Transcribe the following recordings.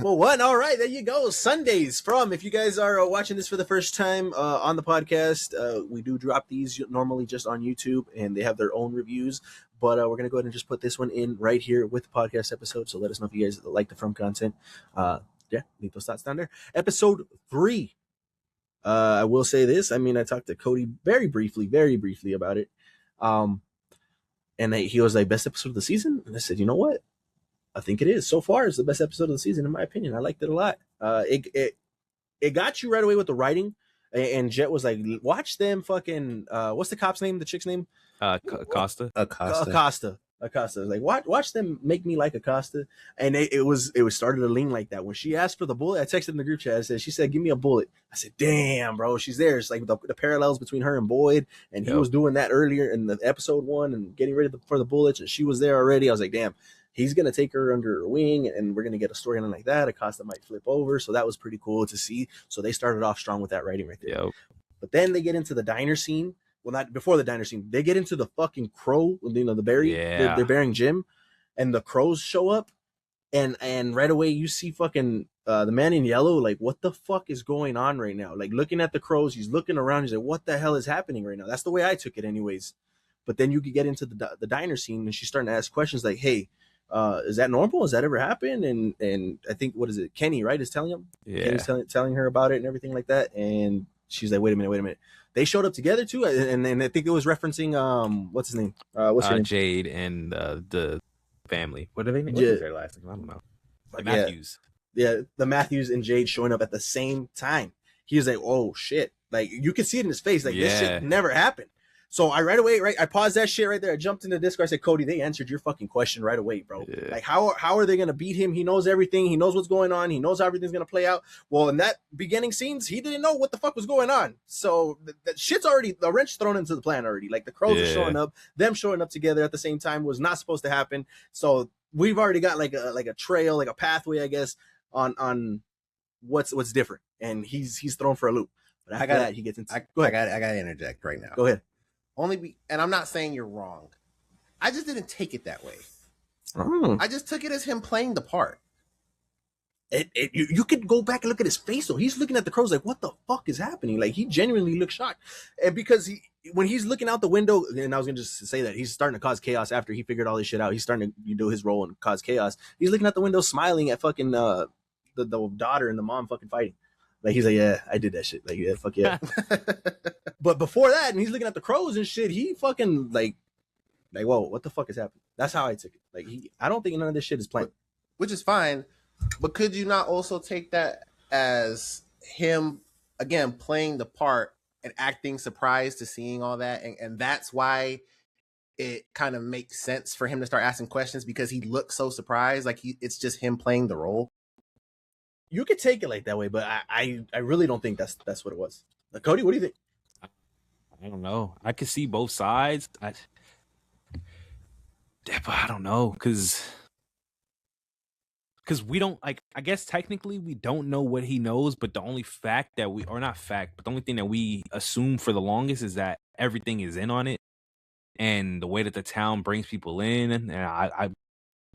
Well, what? All right, there you go. Sundays from. If you guys are watching this for the first time on the podcast, we do drop these normally just on YouTube, and they have their own reviews. But we're gonna go ahead and just put this one in right here with the podcast episode. So let us know if you guys like the From content. Yeah, leave those thoughts down there. Episode 3. I will say this. I mean, I talked to Cody very briefly about it. And he was like, best episode of the season, and I said, you know what? I think it is. So far, it's the best episode of the season, in my opinion. I liked it a lot. It got you right away with the writing. And Jet was like, watch them fucking, what's the cop's name? The chick's name? Acosta. Acosta. Like, watch them make me like Acosta. And it was started to lean like that. When she asked for the bullet, I texted in the group chat. She said, give me a bullet. I said, damn, bro, she's there. It's like the parallels between her and Boyd. And he was doing that earlier in the episode 1 and getting ready for the bullets. And she was there already. I was like, damn. He's going to take her under her wing, and we're going to get a storyline like that. Acosta might flip over, so that was pretty cool to see. So they started off strong with that writing right there. Yep. But then they get into the diner scene. Well, not before the diner scene. They get into the fucking crow, the berry. Yeah. They're burying Jim, and the crows show up, and right away you see fucking the man in yellow. Like, what the fuck is going on right now? Like, looking at the crows, he's looking around. He's like, what the hell is happening right now? That's the way I took it, anyways. But then you could get into the diner scene, and she's starting to ask questions like, hey, is that normal? Has that ever happened? And I think, what is it? Kenny, right, is telling him. Yeah. Kenny's telling her about it and everything like that. And she's like, wait a minute. They showed up together too, and I think it was referencing what's his name? What's her name? Jade and the family. What are they? What is their last name? I don't know. Like Matthews. Yeah, the Matthews and Jade showing up at the same time. He was like, oh shit! Like, you could see it in his face. Like, this shit never happened. So I I paused that shit right there. I jumped into Discord. I said, Cody, they answered your fucking question right away, bro. Yeah. Like, how are they gonna beat him? He knows everything. He knows what's going on. He knows how everything's gonna play out. Well, in that beginning scenes, he didn't know what the fuck was going on. So that shit's already, the wrench thrown into the plan already. Like, the crows are showing up. Them showing up together at the same time was not supposed to happen. So we've already got like a trail, like a pathway, I guess, on what's different. And he's thrown for a loop. But after that, he gets into. Go ahead. I gotta interject right now. Go ahead. And I'm not saying you're wrong. I just didn't take it that way. I just took it as him playing the part. You could go back and look at his face though. He's looking at the crows like, what the fuck is happening? Like, he genuinely looks shocked. And because when he's looking out the window, and I was gonna just say that he's starting to cause chaos after he figured all this shit out. He's starting to do his role and cause chaos. He's looking out the window, smiling at fucking the daughter and the mom fucking fighting. Like, he's like, yeah, I did that shit. Like, yeah, fuck yeah. But before that, and he's looking at the crows and shit, he fucking like, whoa, what the fuck is happening? That's how I took it. Like, I don't think none of this shit is planned. Which is fine. But could you not also take that as him, again, playing the part and acting surprised to seeing all that? And that's why it kind of makes sense for him to start asking questions, because he looks so surprised. Like, it's just him playing the role. You could take it like that way, but I really don't think that's what it was. Cody, what do you think? I don't know. I could see both sides. But I don't know, because we don't, like, I guess technically we don't know what he knows, but the only fact that the only thing that we assume for the longest is that everything is in on it, and the way that the town brings people in, and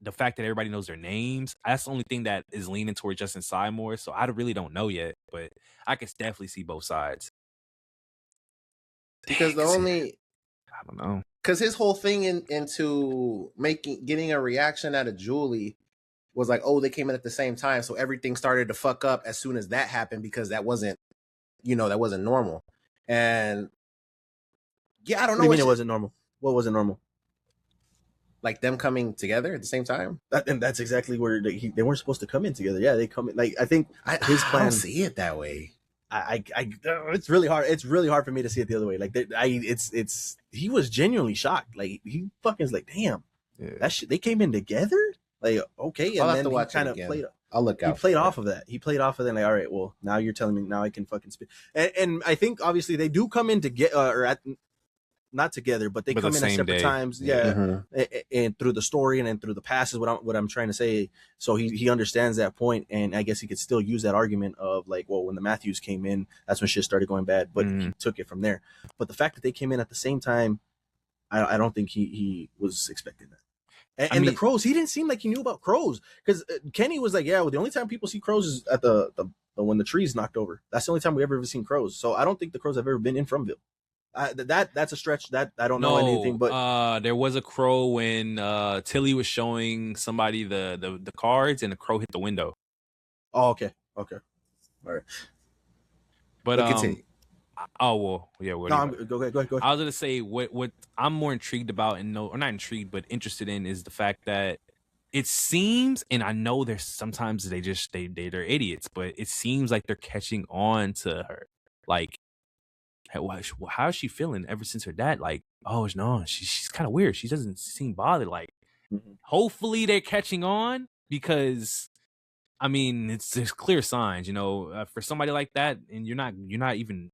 the fact that everybody knows their names, that's the only thing that is leaning towards Justin Seymour. So I really don't know yet, but I can definitely see both sides. Because I don't know. Because his whole thing into getting a reaction out of Julie was like, oh, they came in at the same time, so everything started to fuck up as soon as that happened, because that wasn't normal. And yeah, I don't know. What do you mean it wasn't normal? What wasn't normal? Like, them coming together at the same time? And that's exactly where they weren't supposed to come in together. Yeah, they come in. Like, I think his plan. I don't see it that way. It's really hard. It's really hard for me to see it the other way. Like, he was genuinely shocked. Like, he fucking is like, damn, that shit. They came in together. Like, okay, and then he kind of played. I'll look out. He played off of that. He played off of that. Like, all right, well, now you're telling me now I can fucking spit. And I think obviously they do come in to get not together, but they come in at separate times. Yeah. Mm-hmm. And through the story and then through the past is what I'm trying to say. So he understands that point, and I guess he could still use that argument of like, well, when the Matthews came in, that's when shit started going bad, but he took it from there. But the fact that they came in at the same time, I don't think he was expecting that. And the crows, he didn't seem like he knew about crows, because Kenny was like, yeah, well, the only time people see crows is at the when the tree's knocked over. That's the only time we ever seen crows. So I don't think the crows have ever been in Fromville. That's a stretch. That I don't know anything. But there was a crow when Tilly was showing somebody the cards, and the crow hit the window. Oh, okay, all right. But oh well, yeah. Go ahead. I was gonna say what I'm more intrigued about, or not intrigued, but interested in, is the fact that it seems, and I know there's sometimes they're idiots, but it seems like they're catching on to her. Like, how is she feeling ever since her dad? Like, oh no, she's kind of weird. She doesn't seem bothered. Like, hopefully they're catching on, because I mean, there's clear signs, for somebody like that, and you're not even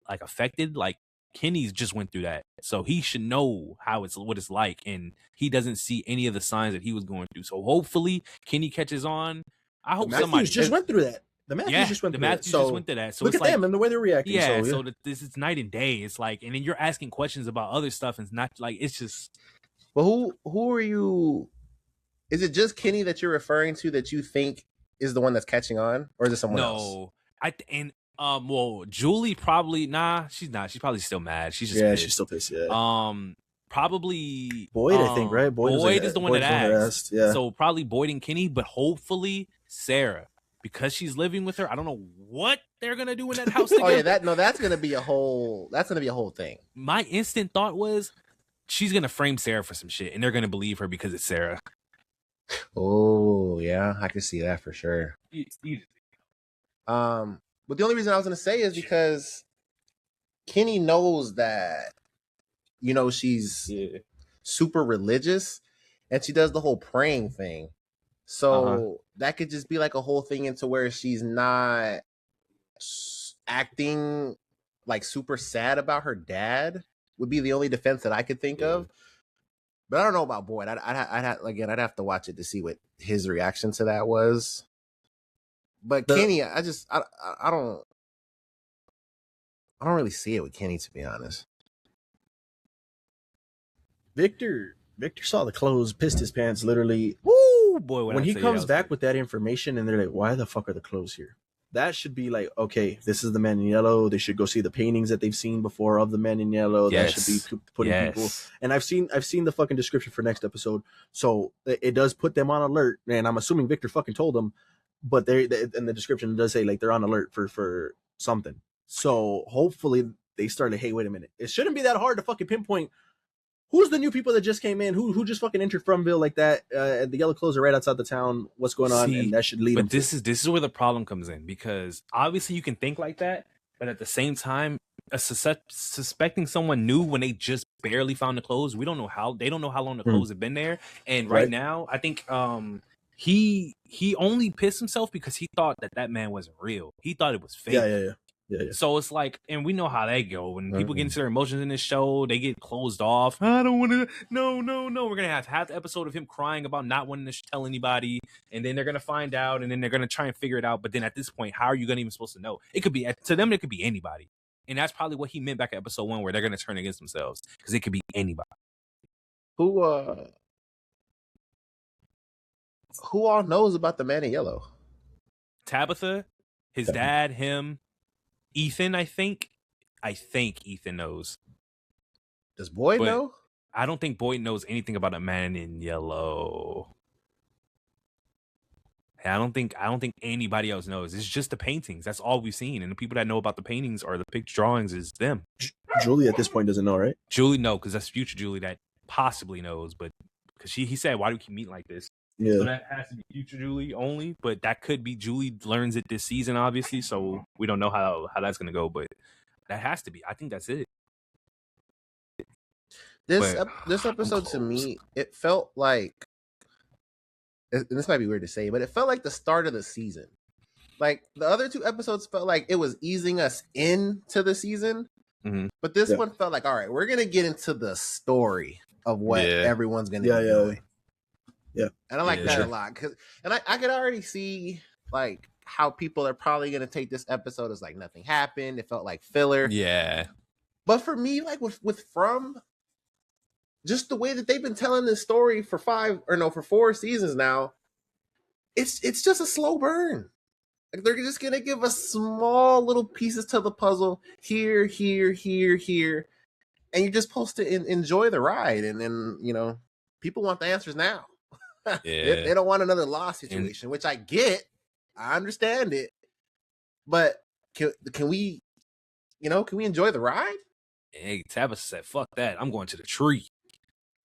like affected. Like, Kenny's just went through that, so he should know what it's like, and he doesn't see any of the signs that he was going through. So hopefully Kenny catches on. I hope somebody just went through that. The Matthews just went through that. Just went through that. So look at them and the way they're reacting. Yeah, so this is night and day. It's like, and then you're asking questions about other stuff, and it's not like, it's just. Well, who are you? Is it just Kenny that you're referring to that you think is the one that's catching on, or is it someone else? No, well, Julie probably she's not. She's probably still mad. She's just pissed. She's still pissed. Yeah. Probably Boyd. I think, right? Boyd is the one that asked. Yeah. So probably Boyd and Kenny, but hopefully Sarah, because she's living with her. I don't know what they're gonna do in that house together. Oh yeah, that's gonna be a whole thing. My instant thought was she's gonna frame Sarah for some shit, and they're gonna believe her because it's Sarah. Oh yeah, I can see that for sure. But the only reason I was gonna say is because Kenny knows that, she's super religious, and she does the whole praying thing. So that could just be like a whole thing into where she's not acting like super sad about her dad, would be the only defense that I could think of. But I don't know about Boyd. I'd have to watch it to see what his reaction to that was. But Kenny, I don't really see it with Kenny, to be honest. Victor saw the clothes, pissed his pants, literally. Woo, boy! When he comes back with that information, and they're like, "Why the fuck are the clothes here?" That should be like, okay, this is the Man in Yellow. They should go see the paintings that they've seen before of the Man in Yellow. Yes. That should be putting people. And I've seen the fucking description for next episode, so it does put them on alert. And I'm assuming Victor fucking told them, but they in the description it does say like they're on alert for something. So hopefully they started. Hey, wait a minute! It shouldn't be that hard to fucking pinpoint who's the new people that just came in, who just fucking entered Fromville like that. The yellow clothes are right outside the town. What's going on? And that should lead. But this is where the problem comes in, because obviously you can think like that, but at the same time, suspecting someone new when they just barely found the clothes, they don't know how long the clothes have been there. And right now, I think he only pissed himself because he thought that man wasn't real. He thought it was fake. Yeah. So it's like, and we know how they go. When people get into their emotions in this show, they get closed off. I don't want to. No. We're gonna have half the episode of him crying about not wanting to tell anybody, and then they're gonna find out, and then they're gonna try and figure it out. But then at this point, how are you gonna even supposed to know? It could be to them. It could be anybody, and that's probably what he meant back at episode 1, where they're gonna turn against themselves, because it could be anybody. Who all knows about the Man in Yellow? Tabitha, his dad, him. Ethan, I think Ethan knows. Does Boyd know? I don't think Boyd knows anything about a Man in Yellow. I don't think anybody else knows. It's just the paintings. That's all we've seen, and the people that know about the paintings or the picture drawings is them. Julie at this point doesn't know, right? Julie, no, because that's future Julie that possibly knows, but because he said, "Why do we keep meeting like this?" Yeah. So that has to be future Julie only, but that could be Julie learns it this season, obviously. So we don't know how that's gonna go, but that has to be. I think that's it. This episode to me, it felt like, and this might be weird to say, but it felt like the start of the season. Like the other 2 episodes felt like it was easing us into the season, but this one felt like, all right, we're gonna get into the story of what everyone's gonna be doing. Yeah, and I like that a lot, and I could already see like how people are probably gonna take this episode as like nothing happened. It felt like filler. Yeah, but for me, like with just the way that they've been telling this story for 4 seasons now, it's just a slow burn. Like they're just gonna give us small little pieces to the puzzle here, and you're just supposed to enjoy the ride. And then people want the answers now. Yeah. They don't want another loss situation, which I get. I understand it, but can we enjoy the ride? Hey, Tabitha said, "Fuck that! I'm going to the tree."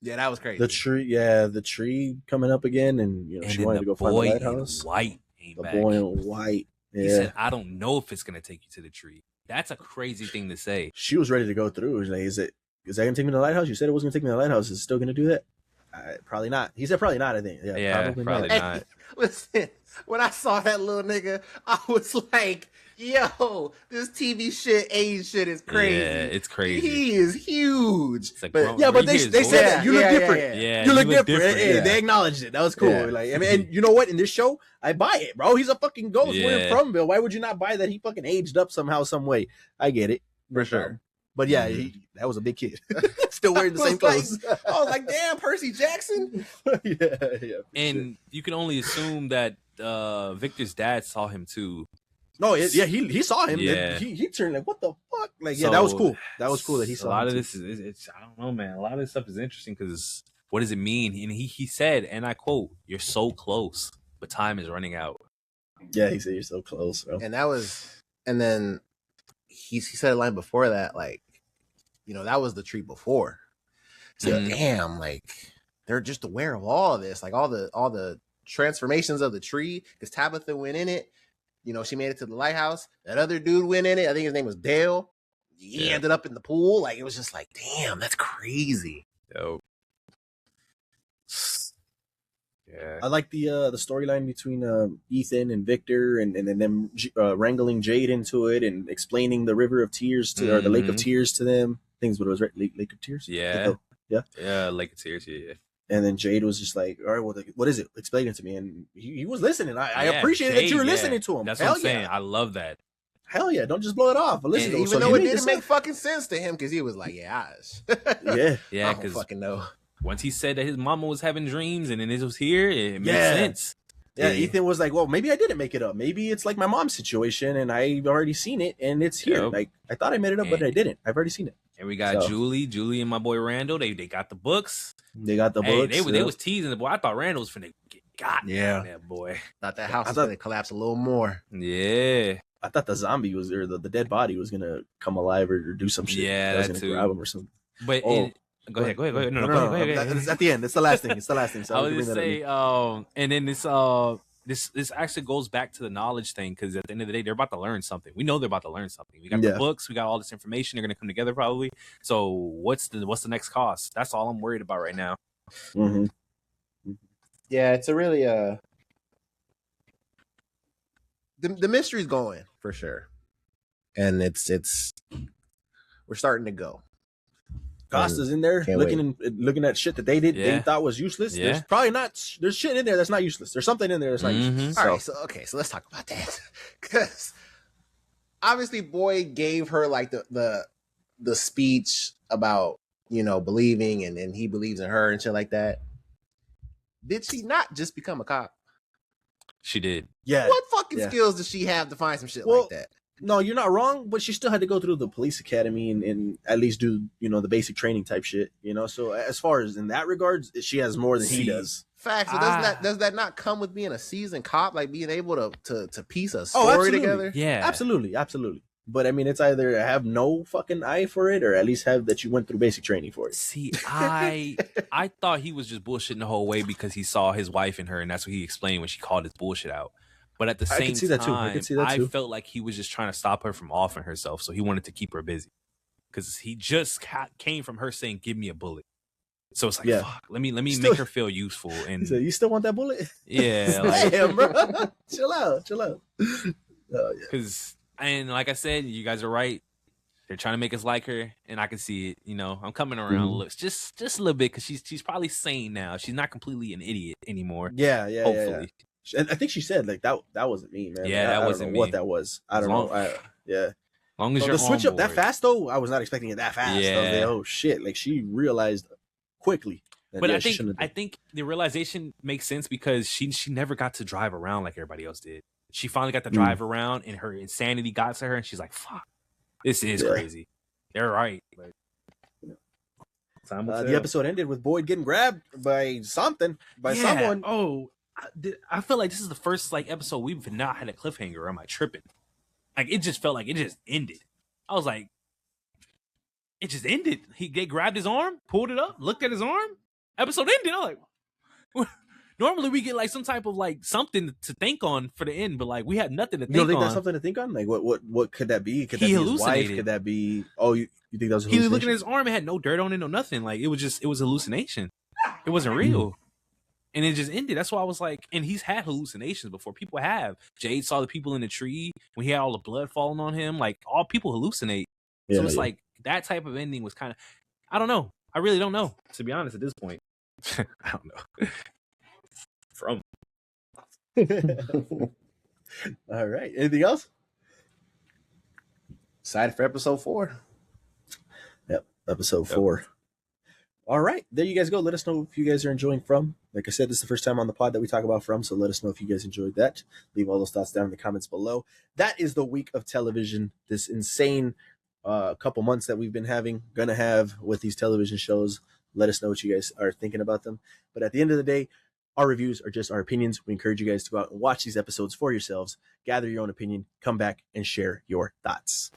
Yeah, that was crazy. The tree coming up again, and she wanted to go find the lighthouse. White, the boy in white. Yeah. He said, "I don't know if it's gonna take you to the tree." That's a crazy thing to say. She was ready to go through. Like, is that gonna take me to the lighthouse? You said it wasn't gonna take me to the lighthouse. Is it still gonna do that? Probably not. He said probably not. I think. Yeah, probably not. Hey, listen, when I saw that little nigga, I was like, yo, this TV shit, age shit is crazy. Yeah, it's crazy. He is huge. Like, but they said that. You look different. Yeah, you look different. Yeah. They acknowledged it. That was cool. Yeah. Like, I mean, and you know what? In this show, I buy it, bro. He's a fucking ghost. Yeah. We're in Fromville. Why would you not buy that he fucking aged up somehow, some way? I get it. For sure. But yeah, that was a big kid. Still wearing the same clothes. I was like, damn, Percy Jackson. yeah. And you can only assume that Victor's dad saw him too. No, he saw him. Yeah. He turned like, what the fuck? Like, So, that was cool. That was cool that he saw a lot him of too. this is I don't know, man. A lot of this stuff is interesting because what does it mean? And he said, and I quote, "You're so close, but time is running out." Yeah, he said you're so close, bro. And then he said a line before that, like, that was the tree before. So damn, like they're just aware of all of this, like all the transformations of the tree. Because Tabitha went in it, she made it to the lighthouse. That other dude went in it. I think his name was Dale. He ended up in the pool. Like it was just like, damn, that's crazy. Yo. Yeah. I like the storyline between Ethan and Victor, and then them wrangling Jade into it and explaining the River of Tears or the Lake of Tears to them. Things what it was, right? Lake of Tears. Yeah. Yeah. Lake of Tears. Yeah. And then Jade was just like, all right, well, what is it? Explain it to me. And he was listening. I appreciated that you were listening to him. That's Hell what I'm saying. I love that. Hell yeah. Don't just blow it off. But listen, And even though it didn't make fucking sense to him because he was like, yeah. Yeah, I don't fucking know. Once he said that his mama was having dreams and then this was here, it made sense. Yeah, Ethan was like, well, maybe I didn't make it up. Maybe it's like my mom's situation and I've already seen it and it's here. Like, I thought I made it up, but I didn't. I've already seen it. And we got Julie and my boy Randall. They got the books. They got the books. They was teasing the boy. I thought Randall was finna get got. Yeah. That boy. Thought that house was gonna collapse a little more. Yeah. I thought the zombie was, or the dead body was gonna come alive or do some shit. Yeah, I was gonna grab him or something. But go ahead. No, go ahead. It's at the end. It's the last thing. So I was gonna say, and then this actually goes back to the knowledge thing because at the end of the day, they're about to learn something. We know they're about to learn something. We got the books. We got all this information. They're gonna come together probably. So what's the next cost? That's all I'm worried about right now. Mm-hmm. Yeah, it's a really the mystery's going for sure, and it's we're starting to go. Costa's in there looking at shit that they did they thought was useless. Yeah. There's probably not. There's shit in there that's not useless. There's something in there that's not useless. All right, so let's talk about that because obviously Boyd gave her like the speech about believing and he believes in her and shit like that. Did she not just become a cop? She did. Yeah. What fucking skills does she have to find some shit like that? No, you're not wrong, but she still had to go through the police academy and at least do, the basic training type shit, So as far as in that regards, she has more than he does. Facts. So does that not come with being a seasoned cop, like being able to piece a story together? Yeah. Absolutely. But I mean, it's either have no fucking eye for it or at least have that you went through basic training for it. See, I thought he was just bullshitting the whole way because he saw his wife in her and that's what he explained when she called his bullshit out. But at the same time, I felt like he was just trying to stop her from offing herself. So he wanted to keep her busy because he just came from her saying, "Give me a bullet." So it's like, fuck, let me make her feel useful. And he said, "You still want that bullet?" Yeah, like, damn, bro. Chill out. Because and like I said, you guys are right. They're trying to make us like her, and I can see it. I'm coming around a little, just a little bit because she's probably sane now. She's not completely an idiot anymore. Yeah. Hopefully. And I think she said like that wasn't me, man. Yeah, that wasn't me. What that was, I don't know. Yeah. Long as you're the switch up that fast though, I was not expecting it that fast. Yeah. I was like, oh shit! Like she realized quickly. And But yeah, I she think shouldn't have I think the realization makes sense because she never got to drive around like everybody else did. She finally got to drive around, and her insanity got to her, and she's like, "Fuck, this is crazy." They're right. But the episode ended with Boyd getting grabbed by someone. Oh, I feel like this is the first like episode we've not had a cliffhanger. Am I tripping? Like it just felt like it just ended. I was like, it just ended. They grabbed his arm, pulled it up, looked at his arm. Episode ended. I'm like, normally we get like some type of like something to think on for the end, but like we had nothing to think on. You don't think that's something to think on? Like what could that be? Could that be his wife? Could that be? Oh, you think that was? He was looking at his arm. It had no dirt on it, no nothing. Like it was hallucination. It wasn't real. And it just ended. That's why I was like, and he's had hallucinations before. People have. Jade saw the people in the tree when he had all the blood falling on him. Like all people hallucinate. So it's like that type of ending was kind of, I don't know. I really don't know, to be honest, at this point. I don't know. All right. Anything else? Excited for episode 4. Yep. Episode 4. All right. There you guys go. Let us know if you guys are enjoying From. Like I said, this is the first time on the pod that we talk about From, so let us know if you guys enjoyed that. Leave all those thoughts down in the comments below. That is the week of television, this insane couple months that we've been gonna have with these television shows. Let us know what you guys are thinking about them. But at the end of the day, our reviews are just our opinions. We encourage you guys to go out and watch these episodes for yourselves, gather your own opinion, come back and share your thoughts.